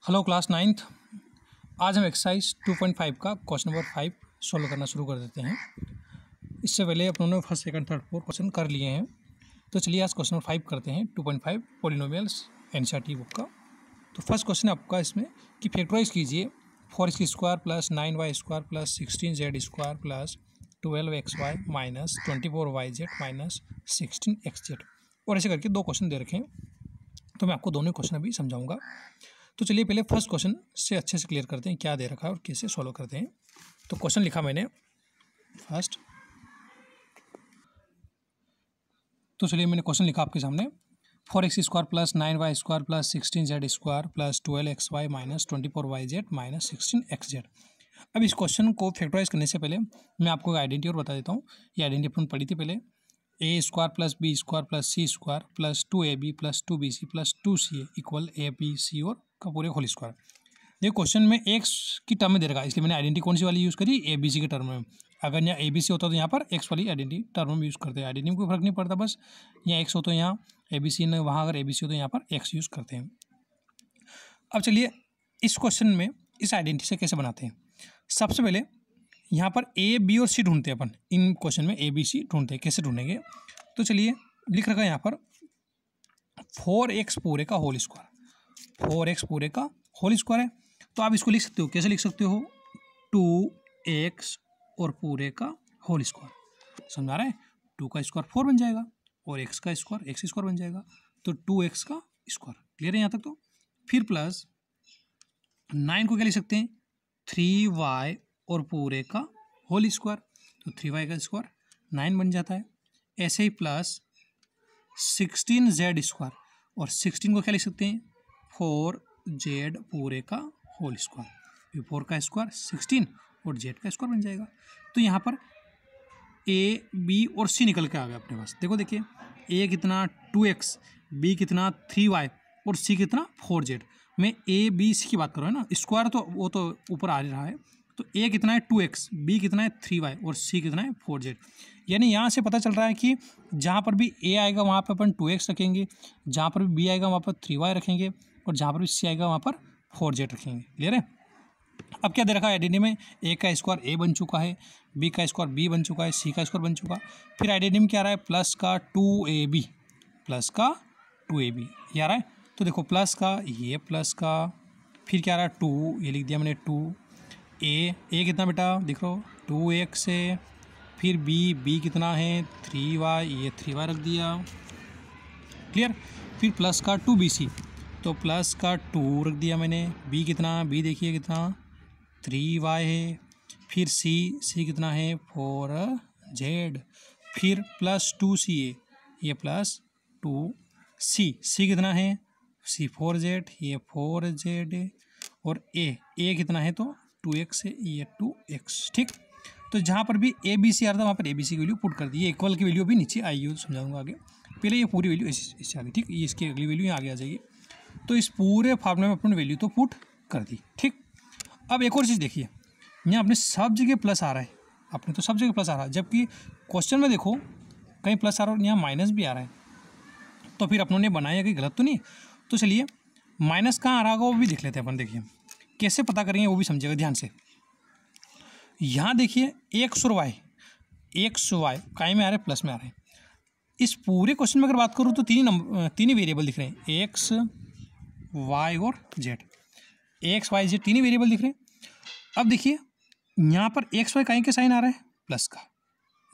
Hello class ninth. आज हम exercise 2.5 का क्वेश्चन नंबर 5 सॉल्व करना शुरू कर देते हैं। इससे पहले अपनों ने first second third fourth question कर लिए हैं, तो चलिए आज क्वेश्चन नंबर 5 करते हैं 2.5 पॉलिनोमियल्स एनसीईआरटी बुक का। तो फर्स्ट क्वेश्चन आपका इसमें कि फैक्टराइज कीजिए 4x square plus 9y square plus 16z square plus 12xy minus 24yz minus 16xz, और ऐसे करके दो क्वेश्चन दे रखे हैं। तो मैं आपको दोनों क्वेश्चन अभी समझाऊंगा। तो चलिए पहले फर्स्ट क्वेश्चन से अच्छे से क्लियर करते हैं क्या दे रखा है और कैसे सॉल्व करते हैं। तो क्वेश्चन लिखा मैंने फर्स्ट, तो चलिए मैंने क्वेश्चन लिखा आपके सामने 4x square plus 9y square plus 16z square plus 12xy minus 24yz minus 16xz। अब इस क्वेश्चन को फैक्टराइज करने से पहले मैं आपको आइडेंटिटी और बता देता हूँ। ये आइडेंटिटी अपन पढ़ी थी पहले, A square plus B square plus C square plus 2ab plus 2bc plus 2ca equal A B C और का पूरे होल स्क्वायर। देखिए क्वेश्चन में एक्स की टर्म में दे रखा है, इसलिए मैंने आइडेंटिटी कौन सी वाली यूज़ करी, ए बी सी के टर्म में। अगर यहाँ ए बी सी होता तो यहाँ पर एक्स वाली आइडेंटिटी टर्म में यूज़ करते हैं। आइडेंटिटी में कोई फर्क नहीं पड़ता, बस यहाँ एक्स हो तो यहाँ ए बी सी, वहाँ अगर ए बी सी हो तो यहाँ पर एक्स यूज़ करते हैं। अब चलिए इस क्वेश्चन में इस आइडेंटिटी से कैसे बनाते हैं। सबसे पहले यहाँ पर ए बी और सी ढूंढते हैं अपन। इन क्वेश्चन में ए बी सी ढूंढते हैं, कैसे ढूंढेंगे। तो चलिए लिख रखा है यहाँ पर 4x पूरे का होल स्क्वायर, 4x पूरे का होल स्क्वायर है। तो आप इसको लिख सकते हो, कैसे लिख सकते हो, 2x और पूरे का होल स्क्वायर। समझ आ रहा है, 2 का स्क्वायर 4 बन जाएगा और x का स्क्वायर x स्क्वायर बन जाएगा, तो 2x का स्क्वायर। क्लियर है यहाँ तक। तो फिर प्लस 9 को क्या लिख सकते हैं, 3y और पूरे का होल स्क्वायर, तो 3y का स्क्वायर 9 बन जाता है। ऐसे ही प्लस 16z स्क्वायर, और 16 को क्या लिख सकते हैं, 4z पूरे का होल स्क्वायर। 4 का स्क्वायर 16 और z का स्क्वायर बन जाएगा। तो यहाँ पर a b और c निकल के आ गया अपने पास। देखो देखिए, a कितना 2x, b कितना 3y और c कितना 4z। मैं a b c की बात कर रहा हूँ ना, स्क्वायर तो वो तो ऊपर आ रहा है। तो a कितना है 2x, b कितना है 3y और c कितना है 4z। यानी यहाँ से पता चल रहा है कि जहाँ पर भी a आएगा वहाँ पर अपन 2x रखेंगे, जहाँ पर भी b आएगा वहाँ पर 3y रखेंगे, और जहाँ पर भी c आएगा वहाँ पर 4z रखेंगे। क्लियर है। अब क्या दे रखा है आइडेंटिटी में, a का स्क्वायर a बन चुका है, b का स्क्वायर b बन चुका है, c का स्क्वायर बन चुका। फिर आइडेंटिटी में क्या आ रहा है, प्लस का 2ab, प्लस का 2ab ये आ रहा है। तो देखो प्लस का ये, प्लस का फिर क्या आ रहा है 2, ये लिख दिया मैंने 2। a कितना बेटा दिख रहा हो 2x है, फिर b कितना है 3y, ये 3y रख दिया। क्लियर। फिर प्लस का 2bc, तो प्लस का 2 रख दिया मैंने। b कितना, b देखिए कितना 3y है। फिर c कितना है 4z। फिर प्लस 2ca, ये प्लस 2c कितना है c 4z, ये 4z। और a कितना है तो 2x है, ये 2x। ठीक। तो जहाँ पर भी ए बी सी आ रहा था वहाँ पर ए बी सी की वैल्यू पुट कर दी। इक्वल की वैल्यू भी नीचे आई है, समझाऊंगा आगे। पहले ये पूरी वैल्यू इससे आगे, ठीक, ये इसकी अगली वैल्यू यहाँ आगे आ जाएगी। तो इस पूरे फार्मूले में अपने वैल्यू तो पुट कर दी। ठीक। अब एक और चीज़ देखिए, यहाँ अपने सब जगह प्लस आ रहा है, अपने तो सब जगह प्लस आ रहा है, जबकि क्वेश्चन में देखो कहीं प्लस आ रहा है और यहाँ माइनस भी आ रहा है। तो फिर अपनों ने बनाया कि गलत तो नहीं। तो चलिए माइनस कहाँ आ रहा होगा वो भी देख लेते हैं अपन। देखिए कैसे पता करेंगे वो भी समझिएगा ध्यान से। यहाँ देखिए एक्स और वाई, एक्स वाई काय में आ रहे हैं, प्लस में आ रहे हैं। इस पूरे क्वेश्चन में अगर बात करूँ तो तीन ही वेरिएबल दिख रहे हैं, एक्स वाई और जेड। एक्स वाई जेड तीन ही वेरिएबल दिख रहे हैं। अब देखिए यहाँ पर एक्स वाई काय के साइन आ रहा है प्लस का,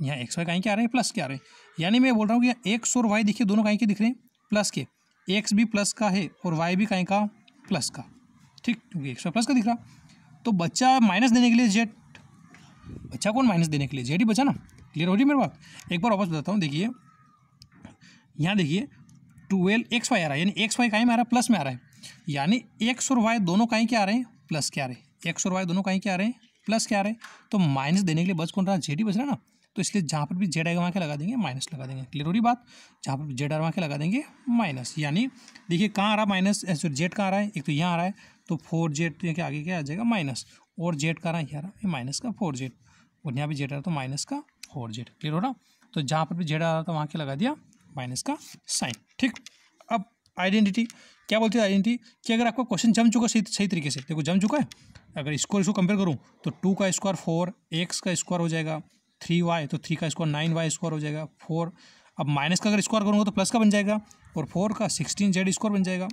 यहाँ एक्स वाई काय के आ रहे हैं प्लस के आ रहे हैं। यानी मैं बोल रहा हूँ कि एक्स और वाई देखिए दोनों काय के दिख रहे हैं प्लस के, एक्स भी प्लस का है और वाई भी काय का प्लस का। ठीक, क्योंकि एक्स वाई प्लस का दिख रहा। तो बच्चा माइनस देने के लिए जेड, बच्चा कौन माइनस देने के लिए जेड ही बचा ना। क्लियर हो रही मेरी बात। एक बार वापस बताता हूँ। देखिए यहाँ देखिए 12xy आ रहा है, यानी एक्स वाई काय में आ रहा है प्लस में आ रहा है। यानी एक्स और वाई दोनों काय के आ रहे हैं प्लस के आ रहे हैं, एक्स और वाई दोनों काय के आ रहे हैं प्लस के आ रहे हैं। तो माइनस देने के लिए बच कौन रहा, जेड ही बच रहा ना। तो इसलिए जहाँ पर भी जेड आएगा वहाँ के लगा देंगे माइनस लगा देंगे। क्लियर हो रही बात। जहाँ पर जेड आ रहा है वहाँ के लगा देंगे माइनस। यानी देखिए कहाँ आ रहा माइनस, जेड कहाँ आ रहा है, एक तो यहाँ आ रहा है तो 4z के आगे क्या आ जाएगा माइनस, और जेड का रहा है यहाँ ये माइनस का 4z, और यहाँ भी जेड आ रहा तो माइनस का 4z। क्लियर हो रहा। तो जहाँ पर भी जेड आ रहा था वहाँ के लगा दिया माइनस का साइन। ठीक। अब आइडेंटिटी क्या बोलती है आइडेंटिटी कि अगर आपका क्वेश्चन जम चुका सही तरीके से, देखो जम चुका है, अगर इसको कंपेयर करूँ तो 2 का स्क्वायर 4, x का स्क्वायर हो जाएगा 3y, तो 3 का स्क्वायर 9y स्क्वायर हो जाएगा 4। अब माइनस का अगर स्क्वायर करूँगा तो प्लस का बन जाएगा, और 4 का 16z स्क्वायर बन जाएगा,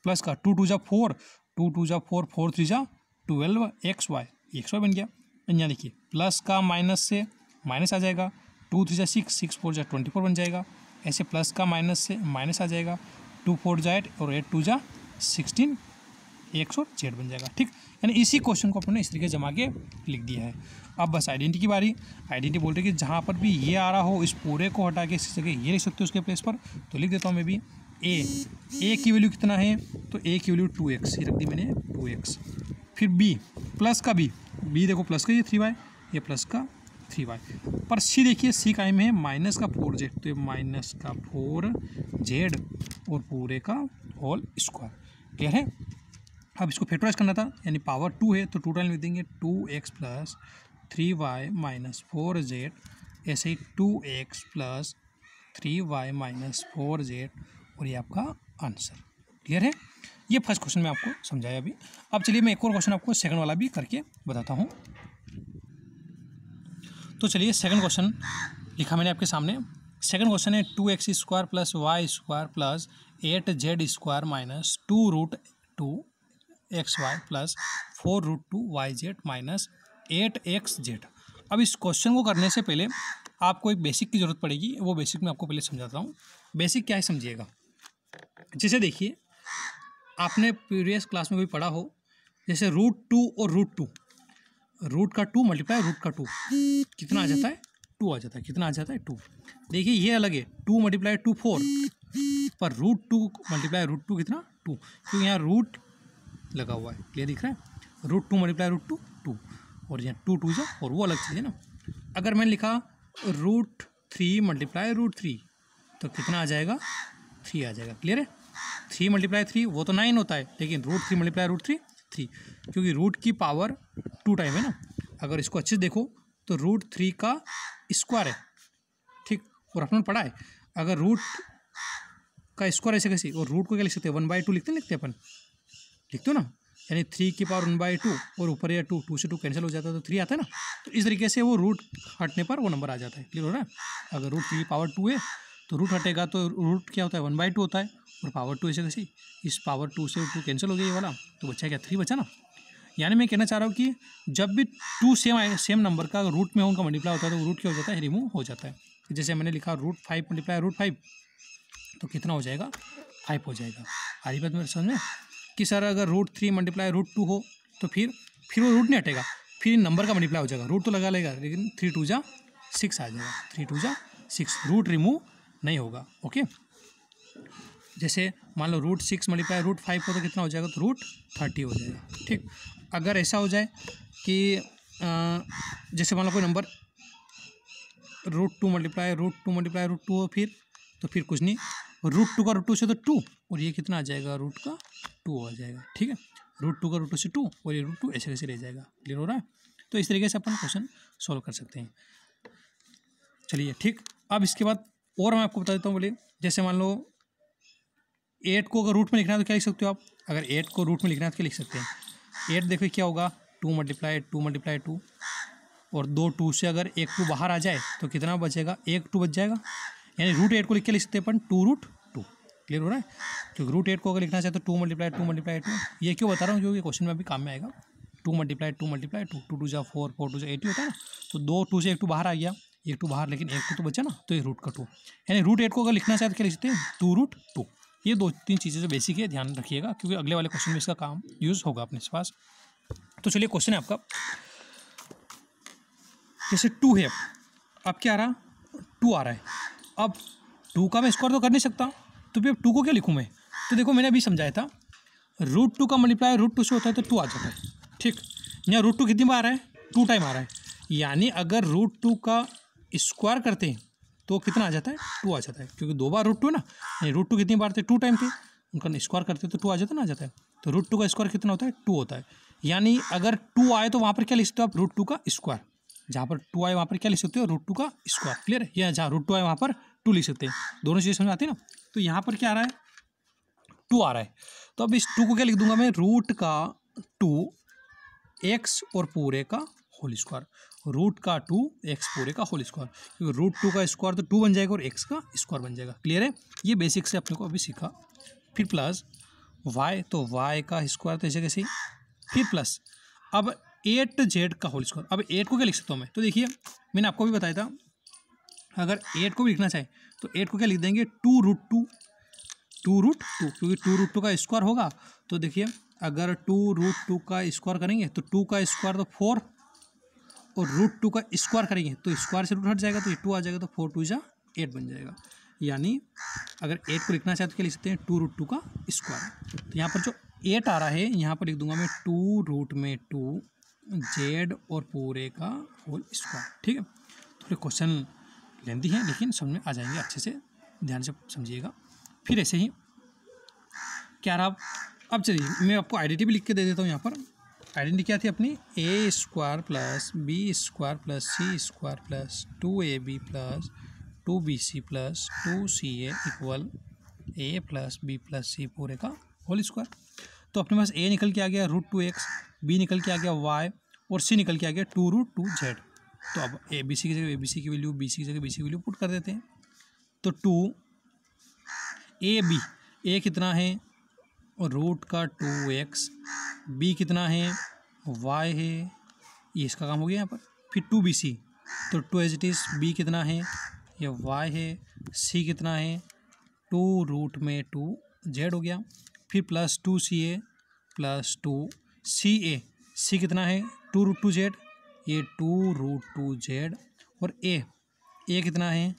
प्लस का 2 2 जा 4, 2 2 जा 4, 4 3 जा 12 xy बन गया। यहाँ देखिए प्लस का माइनस से माइनस आ जाएगा, 2 3 जा 6, 6 4 जा 24 बन जाएगा। ऐसे प्लस का माइनस से माइनस आ जाएगा, 2 4 जा 8 और 8 2 जा 16 x और z बन जाएगा। ठीक, यानी इसी क्वेश्चन को अपने इस तरीके जमा के लिख दिया है। अब बस आइडेंटिटी की बारी। आइडेंटिटी बोल रही है कि जहाँ पर भी ये आ रहा हो इस पूरे को हटा के इस जगह ये लिख सकते हो उसके प्लेस पर, तो लिख देता हूँ मैं भी ए की वैल्यू कितना है, तो ए की वैल्यू 2x ही रख दी मैंने 2x। फिर बी प्लस का बी देखो प्लस का ये 3y, ये प्लस का 3y, पर सी देखिए सी का में है माइनस का 4z, तो ये माइनस का 4z और पूरे का होल स्क्वायर। क्लियर है। अब इसको फैक्टराइज करना था, यानी पावर 2 है तो टोटल लिख देंगे 2x plus 3y minus 4z, ऐसे ही 2x plus 3y minus 4z, और ये आपका आंसर। क्लियर है। ये फर्स्ट क्वेश्चन मैं आपको समझाया अभी। अब चलिए मैं एक और क्वेश्चन आपको सेकंड वाला भी करके बताता हूँ। तो चलिए सेकंड क्वेश्चन लिखा मैंने आपके सामने। सेकंड क्वेश्चन है 2x square plus Y square plus 8z square minus 2√2xy plus 4√2yz minus 8xz। अब इस क्वेश्चन को करने से पहले आपको एक बेसिक की ज़रूरत पड़ेगी, वो बेसिक मैं आपको पहले समझाता हूँ। बेसिक क्या है समझिएगा। जैसे देखिए आपने प्रीवियस क्लास में भी पढ़ा हो, जैसे √2 और √2, रूट का 2 मल्टीप्लाई रूट का 2 कितना आ जाता है, 2 आ जाता है। कितना आ जाता है, 2। देखिए ये अलग है, 2 मल्टीप्लाई 2 4, पर √2 मल्टीप्लाई √2 कितना 2, क्योंकि यहाँ रूट लगा हुआ है। क्लियर दिख रहा है। √2 मल्टीप्लाई √2 2, और यहाँ 2 2 जा, और वो अलग चीज़ है ना। अगर मैंने लिखा √3 मल्टीप्लाई √3 तो कितना आ जाएगा, 3 आ जाएगा। क्लियर है। 3 मल्टीप्लाई 3 वो तो 9 होता है, लेकिन √3 मल्टीप्लाई √3 3, क्योंकि रूट की पावर 2 टाइम है ना। अगर इसको अच्छे से देखो तो √3 का स्क्वायर है। ठीक, और अपने पढ़ा है अगर रूट का स्क्वायर ऐसे कैसे, और रूट को क्या लिख सकते हैं, 1/2 लिखते अपन, लिखते हो ना, यानी 3 की पावर 1/2, और ऊपर या 2 से 2 कैंसिल हो जाता है तो 3 आता है ना। तो इस तरीके से वो रूट हटने पर वो नंबर आ जाता है। क्लियर हो रहा है। अगर √3 की पावर 2 है तो रूट हटेगा तो रूट क्या होता है, 1/2 होता है, और पावर 2 ऐसे कैसे, इस पावर 2 से 2 कैंसिल हो गया ये वाला, तो बचा क्या, 3 बचा ना। यानी मैं कहना चाह रहा हूँ कि जब भी 2 सेम नंबर का रूट में उनका मल्टीप्लाई होता है तो रूट क्या हो जाता है, रिमूव हो जाता है। जैसे मैंने लिखा √5 मल्टीप्लाई √5 तो कितना हो जाएगा, 5 हो जाएगा। आ रही बात मेरे समझ में कि सर अगर √3 मल्टीप्लाई √2 हो तो फिर वो रूट नहीं हटेगा, फिर नंबर का मल्टीप्लाई हो जाएगा। रूट तो लगा लेगा, लेकिन 3 2 जा 6 आ जाएगा, 3 2 जा 6, रूट रिमूव नहीं होगा। ओके, जैसे मान लो √6 मल्टीप्लाई √5 हो तो कितना हो जाएगा, तो √30 हो जाएगा। ठीक, अगर ऐसा हो जाए कि जैसे मान लो कोई नंबर √2 मल्टीप्लाई √2 हो, फिर कुछ नहीं, √2 का √2 से तो 2, और ये कितना आ जाएगा, रूट का 2 आ जाएगा। ठीक है, √2 का √2 से 2, और ये √2 ऐसे कैसे रह जाएगा। क्लियर हो रहा है। तो इस तरीके से अपन क्वेश्चन सॉल्व कर सकते हैं। चलिए ठीक, अब इसके बाद और मैं आपको बता देता हूँ। बोले जैसे मान लो 8 को अगर रूट में लिखना है तो क्या लिख सकते हो आप, अगर 8 को रूट में लिखना है तो क्या लिख सकते हैं, 8 देखो क्या होगा, 2 मल्टीप्लाई 2, और 2 2 से अगर 1 2 बाहर आ जाए तो कितना बचेगा, 1 2 बच जाएगा। यानी √8 को लिख के लिख सकते हैं अपन 2√2। क्लियर हो रहा है। क्योंकि √8 को अगर लिखना चाहे तो 2 मल्टीप्लाई 2, ये क्यों बता रहा हूँ, क्योंकि क्वेश्चन में अभी काम में आएगा। 2 मल्टीप्लाई 2, 2 2 जा 4, 4 2 जा 8 होता है ना। तो 2 2 से 1 2 बाहर आ गया, 1 2 बाहर, लेकिन 1 2 तो बचा ना, तो ये रूट का 2। यानी √8 को अगर लिखना चाहे तो क्या लिख सकते हैं, 2√2। ये 2-3 चीज़ें जो बेसिक है ध्यान रखिएगा, क्योंकि अगले वाले क्वेश्चन में इसका काम यूज़ होगा अपने पास। तो चलिए क्वेश्चन है आपका, जैसे 2 है, अब क्या आ रहा, 2 आ रहा है। अब 2 का मैं स्क्वायर तो कर नहीं सकता, तो फिर 2 को क्या लिखूँ मैं, तो देखो मैंने अभी समझाया था √2 का मल्टीप्लाई √2 से होता है तो 2 आ जाता है। ठीक, यहाँ √2 कितनी बार आ रहा है, 2 टाइम आ रहा है, यानी अगर √2 का स्क्वायर करते हैं तो कितना आ जाता है, 2 आ जाता है, क्योंकि 2 बार √2 है ना। यानी √2 कितनी बार थे, 2 टाइम थे, उनका स्क्वायर करते तो 2 आ जाता ना, आ जाता है। तो √2 का स्क्वायर कितना होता है, 2 होता है। यानी अगर 2 आए तो वहाँ पर क्या लिख सकते हो आप, √2 का स्क्वायर। जहाँ पर 2 आए वहाँ पर क्या लिख सकते हो, √2 का स्क्वायर। क्लियर है। या जहाँ √2 आए वहाँ पर 2 लिख सकते हैं। दोनों चीज़ें समझ आती है ना। तो यहाँ पर क्या आ रहा है, 2 आ रहा है, तो अब इस 2 को क्या लिख दूंगा मैं, रूट का 2 एक्स और पूरे का होल स्क्वायर, रूट का 2 एक्स पूरे का होल स्क्वायर, क्योंकि रूट 2 का स्क्वायर तो 2 बन जाएगा और एक्स का स्क्वायर बन जाएगा। क्लियर है, ये बेसिक से अपने को अभी सीखा। फिर प्लस वाई, तो वाई का स्क्वायर तो ऐसे कैसे, फिर प्लस अब 8z का होल स्क्वायर। अब 8 को क्या लिख सकता हूँ मैं, तो देखिए मैंने आपको भी बताया था, अगर 8 को भी लिखना चाहे तो 8 को क्या लिख देंगे, 2√2, क्योंकि 2√2 का स्क्वायर होगा, तो देखिए अगर 2√2 का स्क्वायर करेंगे तो 2 का स्क्वायर तो 4 और √2 का स्क्वायर करेंगे तो स्क्वायर से रूट हट जाएगा, तो ये 2 आ जाएगा, तो 4 2 जा 8 बन जाएगा। यानी अगर 8 को लिखना चाहे तो क्या लिख सकते हैं, 2√2 का स्क्वायर। तो यहाँ पर जो 8 आ रहा है यहाँ पर लिख दूंगा मैं 2√2 जेड और पूरे का होल स्क्वायर। ठीक है, थोड़े क्वेश्चन लेंदी हैं लेकिन समझ में आ जाएंगे, अच्छे से ध्यान से समझिएगा। फिर ऐसे ही क्या रहा, अब चलिए मैं आपको आइडेंटिटी भी लिख के दे देता हूँ। यहाँ पर आइडेंटिटी क्या थी अपनी, A square plus B square plus C square plus 2ab plus 2bc plus 2ca equal A plus B plus C पूरे का होल स्क्वायर। तो अपने पास ए निकल के आ गया √2x, बी निकल के आ गया y और सी निकल के आ गया 2√2z। तो अब ए बी सी की जगह ए बी सी की वैल्यू, बी सी की जगह बी सी की वैल्यू पुट कर देते हैं। तो 2ab, ए कितना है रूट का 2x, बी कितना है y है, ये इसका काम हो गया यहाँ पर। फिर 2bc, तो 2 एज इट इज़, बी कितना है ये y है, c कितना है 2√2z हो गया। फिर plus 2ca plus 2ca, c कितना है 2√2z, ये 2√2z और a कितना है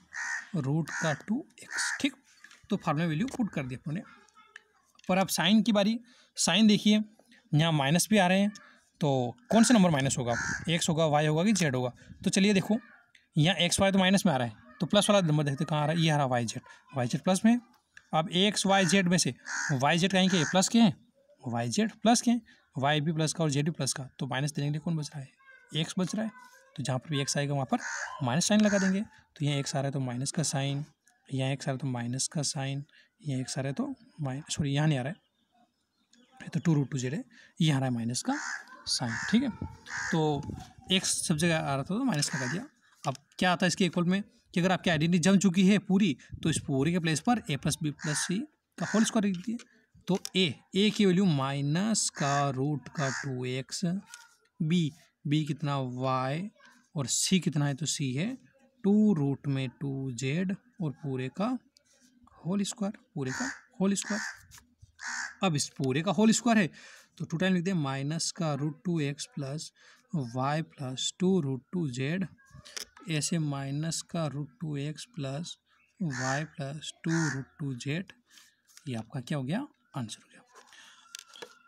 रूट का 2x। ठीक, तो फार्मूला वैल्यू पुट कर दिया अपने। पर अब साइन की बारी, साइन देखिए यहाँ माइनस भी आ रहे हैं, तो कौन सा नंबर माइनस होगा, एक्स होगा, वाई होगा कि जेड होगा। तो चलिए देखो यहाँ एक्स वाई तो माइनस में आ रहा है, तो प्लस वाला नंबर देखते कहाँ आ रहा है, ये आ रहा वाई जेड प्लस में। अब एक्स वाई जेड में से वाई जेड कहीं के प्लस के हैं, वाई जेड प्लस के हैं, वाई भी प्लस का और जेड भी प्लस का, तो माइनस देने के लिए कौन बच रहा है, एक्स बच रहा है। तो जहाँ पर भी एक्स आएगा वहाँ पर माइनस साइन लगा देंगे। तो यहाँ एक्स आ रहा है तो माइनस का साइन, यहाँ एक्स आ रहा है तो माइनस का साइन, यहाँ एक्स आ रहा है तो सॉरी यहाँ नहीं आ रहा है, तो 2√2z है, ये आ रहा है माइनस का साइन। ठीक है, तो एक्स सब जगह आ रहा था तो माइनस लगा दिया। अब क्या आता है इसके इक्वल में कि अगर आपकी आइडेंटिटी जम चुकी है पूरी, तो इस पूरी के प्लेस पर a प्लस बी प्लस सी का होल स्क्वायर लिख दीजिए। तो ए की वैल्यू माइनस का रूट का 2x, बी कितना y और c कितना है, तो c है 2√2z और पूरे का होल स्क्वायर, अब इस पूरे का होल स्क्वायर है तो 2 टाइम लिख दें, माइनस का √2x plus y plus 2√2z, ऐसे माइनस का √2x plus y plus 2√2z, ये आपका क्या हो गया, आंसर हो गया।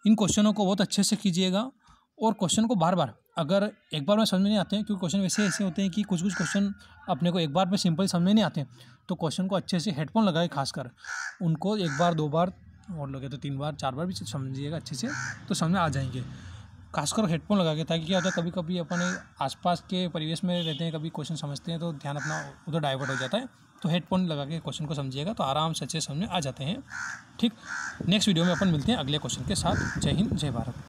इन क्वेश्चनों को बहुत अच्छे से कीजिएगा और क्वेश्चन को बार बार, अगर एक बार में समझ में नहीं आते हैं, क्योंकि क्वेश्चन वैसे ऐसे होते हैं कि कुछ क्वेश्चन अपने को एक बार में सिंपल समझ में नहीं आते हैं, तो क्वेश्चन को अच्छे से हेडफोन लगाए, खासकर उनको एक बार 2 बार और लगे तो 3 बार 4 बार भी समझिएगा अच्छे से, तो समझ में आ जाएंगे। खासकर हेडफोन लगा के, ताकि क्या होता है कभी कभी अपने आसपास के परिवेश में रहते हैं, कभी क्वेश्चन समझते हैं तो ध्यान अपना उधर डाइवर्ट हो जाता है, तो हेडफोन लगा के क्वेश्चन को समझिएगा तो आराम से अच्छे समझ में आ जाते हैं। ठीक, नेक्स्ट वीडियो में अपन मिलते हैं अगले क्वेश्चन के साथ। जय हिंद, जय भारत।